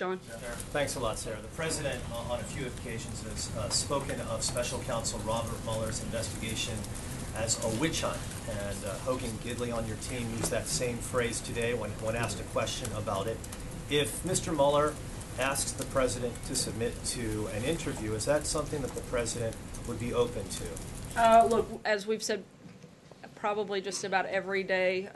John. Thanks a lot, Sarah. The President, on a few occasions, has spoken of Special Counsel Robert Mueller's investigation as a witch hunt. And Hogan Gidley on your team used that same phrase today when asked a question about it. If Mr. Mueller asks the President to submit to an interview, is that something that the President would be open to? Look, as we've said probably just about every day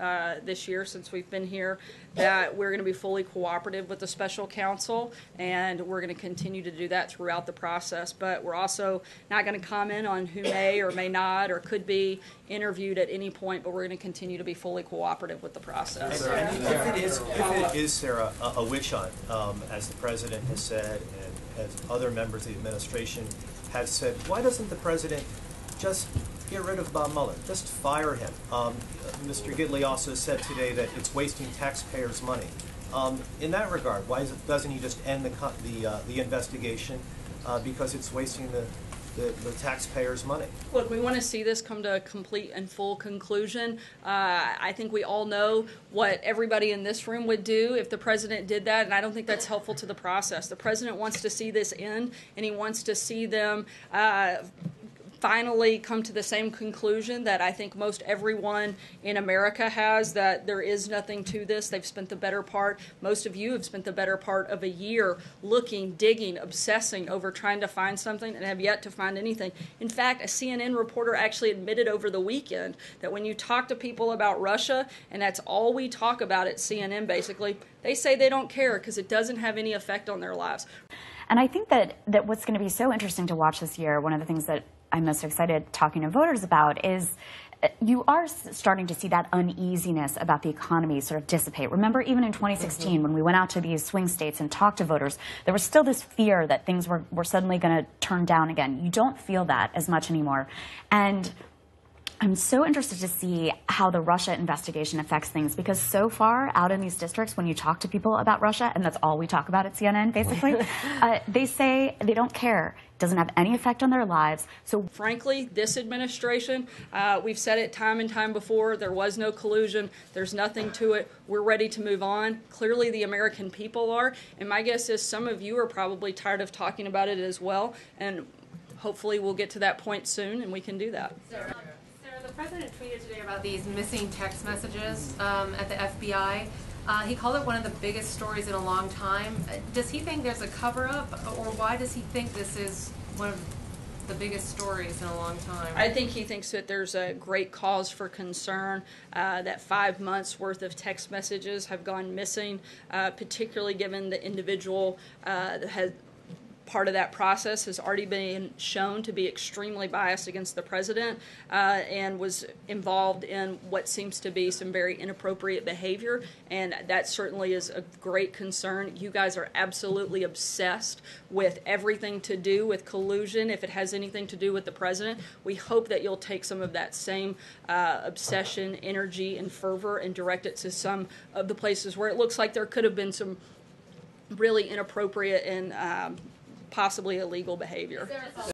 this year since we've been here, that we're going to be fully cooperative with the special counsel, and we're going to continue to do that throughout the process. But we're also not going to comment on who may or may not or could be interviewed at any point, but we're going to continue to be fully cooperative with the process. If it is, Sarah, a witch hunt, as the President has said and as other members of the administration have said, why doesn't the President just get rid of Bob Mueller? Just fire him. Mr. Gidley also said today that it's wasting taxpayers' money. In that regard, why doesn't he just end the investigation because it's wasting the taxpayers' money? Look, we want to see this come to a complete and full conclusion. I think we all know what everybody in this room would do if the President did that, and I don't think that's helpful to the process. The President wants to see this end, and he wants to see them finally come to the same conclusion that I think most everyone in America has, that there is nothing to this. They've spent the better part, most of you have spent the better part of a year looking, digging, obsessing over trying to find something and have yet to find anything. In fact, a CNN reporter actually admitted over the weekend that when you talk to people about Russia, and that's all we talk about at CNN basically, they say they don't care because it doesn't have any effect on their lives. And I think that what's going to be so interesting to watch this year, one of the things that I'm most excited talking to voters about, is you are starting to see that uneasiness about the economy sort of dissipate. Remember, even in 2016, when we went out to these swing states and talked to voters, there was still this fear that things were suddenly going to turn down again. You don't feel that as much anymore. And I'm so interested to see how the Russia investigation affects things, because so far out in these districts, when you talk to people about Russia, and that's all we talk about at CNN, basically, they say they don't care. It doesn't have any effect on their lives. So frankly, this administration, we've said it time and time before, there was no collusion. There's nothing to it. We're ready to move on. Clearly, the American people are. And my guess is some of you are probably tired of talking about it as well. And hopefully we'll get to that point soon and we can do that. The President tweeted today about these missing text messages at the FBI. He called it one of the biggest stories in a long time. Does he think there's a cover-up, or why does he think this is one of the biggest stories in a long time? I think he thinks that there's a great cause for concern that 5 months worth of text messages have gone missing, particularly given the individual that has part of that process has already been shown to be extremely biased against the President and was involved in what seems to be some very inappropriate behavior, and that certainly is a great concern. You guys are absolutely obsessed with everything to do with collusion if it has anything to do with the President. We hope that you'll take some of that same obsession, energy, and fervor and direct it to some of the places where it looks like there could have been some really inappropriate and possibly illegal behavior.